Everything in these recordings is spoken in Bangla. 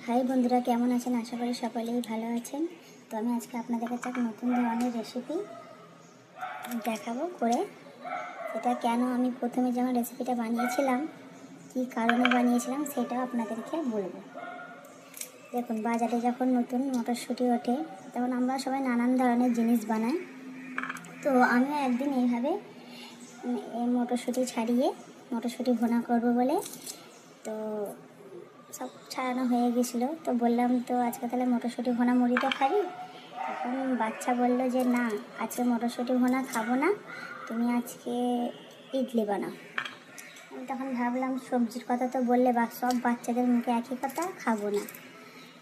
হাই বন্ধুরা, কেমন আছেন? আশা করি সকলেই ভালো আছেন। তো আমি আজকে আপনাদের কাছে এক নতুন ধরনের রেসিপি দেখাবো করে। এটা কেন আমি প্রথমে যেমন রেসিপিটা বানিয়েছিলাম, কী কারণে বানিয়েছিলাম, সেটাও আপনাদেরকে বলবো। দেখুন, বাজারে যখন নতুন মটরশুঁটি ওঠে তখন আমরা সবাই নানান ধরনের জিনিস বানাই। তো আমিও একদিন এইভাবে মটরশুঁটি ছাড়িয়ে মটরশুঁটি ভুনা করবো বলে তো সব ছাড়ানো হয়ে গেছিলো। তো বললাম, তো আজকে তাহলে মটরশুঁটি ভুনা মুড়িটা খাবি? তখন বাচ্চা বললো যে না, আজকে মটরশুঁটি ভুনা খাবো না, তুমি আজকে ইডলি বানাও। আমি তখন ভাবলাম, সবজির কথা তো বললে বা সব বাচ্চাদের মুখে একই কথা, খাবো না,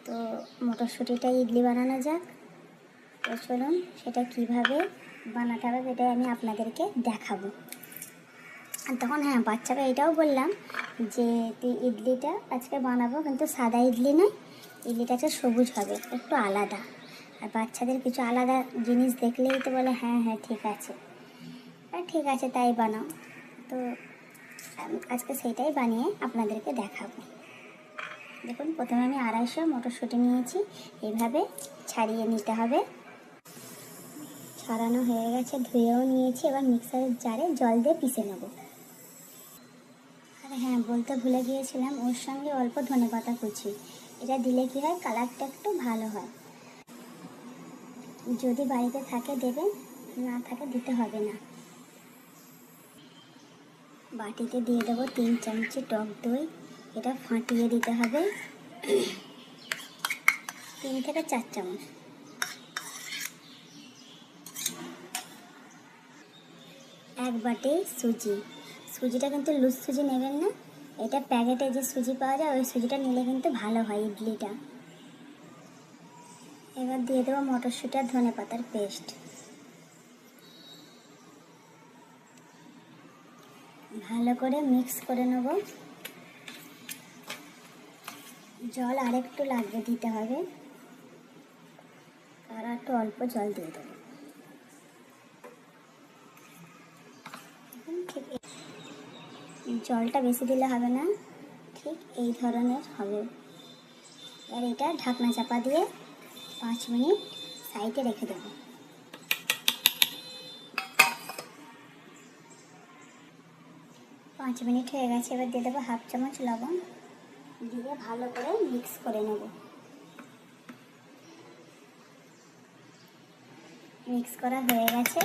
তো মটরশুঁটিটা ইডলি বানানো যাক। তো চলুন সেটা কীভাবে বানাতে হবে সেটাই আমি আপনাদেরকে দেখাবো। আর তখন বাচ্চাকে এটাও বললাম যে তুই ইডলিটা আজকে বানাবো, কিন্তু সাদা ইডলি নয়, ইডলিটা হচ্ছে সবুজ হবে, একটু আলাদা। আর বাচ্চাদের কিছু আলাদা জিনিস দেখলেই তো বলে হ্যাঁ হ্যাঁ ঠিক আছে, ঠিক আছে তাই বানাও। তো আজকে সেইটাই বানিয়ে আপনাদেরকে দেখাবো। দেখুন, প্রথমে আমি 250 মটরশুঁটি নিয়েছি, এইভাবে ছাড়িয়ে নিতে হবে। ছাড়ানো হয়ে গেছে, ধুয়েও নিয়েছি। এবার মিক্সারের জারে জল দিয়ে পিষে নেব। আর হ্যাঁ, বলতে ভুলে গিয়েছিলাম, ওর সঙ্গে অল্প ধনেপাতা কুচি, এটা দিলে কী হয়, কালারটা একটু ভালো হয়। যদি বাড়িতে থাকে দেবেন, না থাকে দিতে হবে না। বাটিতে দিয়ে দেবো 3 চামচি টক দই, এটা ফাটিয়ে দিতে হবে 3 থেকে 4 চামচ। এক বাটি সুজি, সুজিটা কিন্তু লুজ সুজি নেবেন না, এটা প্যাকেটে যে সুজি পাওয়া যায় ওই সুজিটা নিলে কিন্তু ভালো হয় ইডলিটা। এবার দিয়ে দেবো মটরশুঁটি আর ধনেপাতার পেস্ট, ভালো করে মিক্স করে নেব। জল আরেকটু লাগবে, দিতে হবে, আর একটু অল্প জল দিয়ে দেবো। ঠিক জলটা বেশি দিলে হবে না, ঠিক এই ধরনের হবে। আর এটা ঢাকনা চাপা দিয়ে 5 মিনিট সাইডে রেখে দেবো। 5 মিনিট হয়ে গেছে, এবার দিয়ে দেবো 1/2 চামচ লবণ, দিয়ে ভালো করে মিক্স করে নেব। মিক্স করা হয়ে গেছে।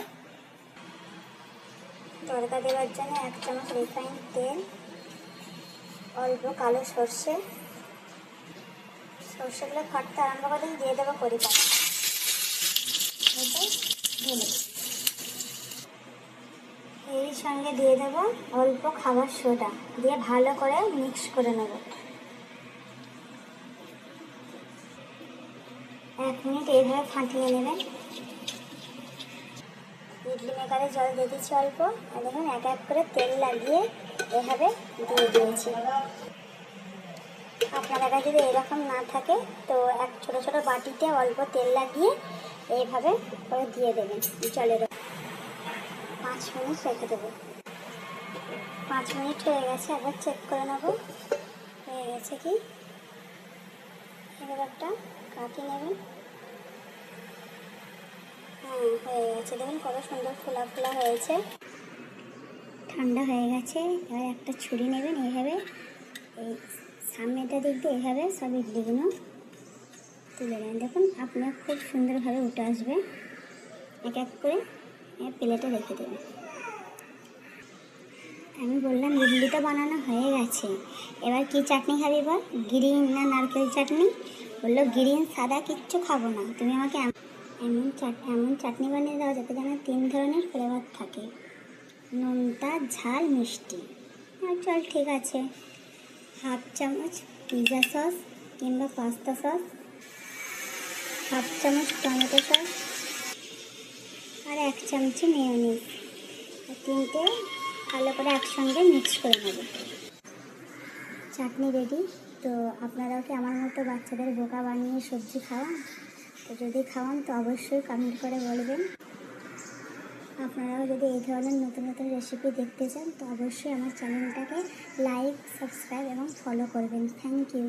তড়কা দেওয়ার জন্য 1 চামচ রিফাইন্ড তেল, অল্প কালো সর্ষে, সর্ষেগুলো ফাটতে আরম্ভ করে দিয়ে দেবো কড়ি পাতা, এই সঙ্গে দিয়ে দেবো অল্প খাবার সোডা, দিয়ে ভালো করে মিক্স করে নেব। 1 মিনিট এইভাবে ফাটিয়ে নেবেন। ইডলি মেকারে জল দিয়ে দিচ্ছি অল্প, আর দেখুন এক এক করে তেল লাগিয়ে এভাবে দিয়ে দিয়েছি। আপনার কাছে যদি এরকম না থাকে তো এক ছোটো ছোটো বাটিতে অল্প তেল লাগিয়ে এইভাবে করে দিয়ে দেবেন জলের। 5 মিনিট রেখে দেবো। 5 মিনিট হয়ে গেছে, একবার চেক করে নেব হয়ে গেছে কি। এবার একটা কাটি নেবেন। হ্যাঁ, হয়ে গেছে, দেখুন কত সুন্দর ফোলা ফোলা হয়েছে। ঠান্ডা হয়ে গেছে, এবার একটা ছুরি নেবেন, এইভাবে এই সামনেটা দিক দিয়ে এইভাবে সব ইডলিগুলো তুলে নেন। দেখুন আপনার খুব সুন্দরভাবে উঠে আসবে। এক এক করে প্লেটে রেখে দেবেন। আমি বললাম ইডলিটা বানানো হয়ে গেছে, এবার কি চাটনি খাবি বল, গ্রিন না নারকেল চাটনি? বললো গ্রিন, সাদা কিচ্ছু খাবো না, তুমি আমাকে এমন চাটনি বানিয়ে দাও যাতে যেন 3 ধরনের ফ্লেভার থাকে, নোনতা, ঝাল, মিষ্টি। চল ঠিক আছে। 1/2 চামচ পিৎজা সস কিংবা পাস্তা সস, 1/2 চামচ টমেটো সস, আর 1 চামচি মেয়োনিজ, আর 3টে ভালো করে একসঙ্গে মিক্স করে নেব। চাটনি রেডি। তো আপনারাও কি আমার মতো বাচ্চাদের বোকা বানিয়ে সবজি খাওয়ান? তো যদি খাওয়ান তো অবশ্যই কমেন্ট করে বলবেন। আপনারাও যদি এই ধরনের নতুন নতুন রেসিপি দেখতে চান তো অবশ্যই আমার চ্যানেলটাকে লাইক, সাবস্ক্রাইব এবং ফলো করবেন। Thank you.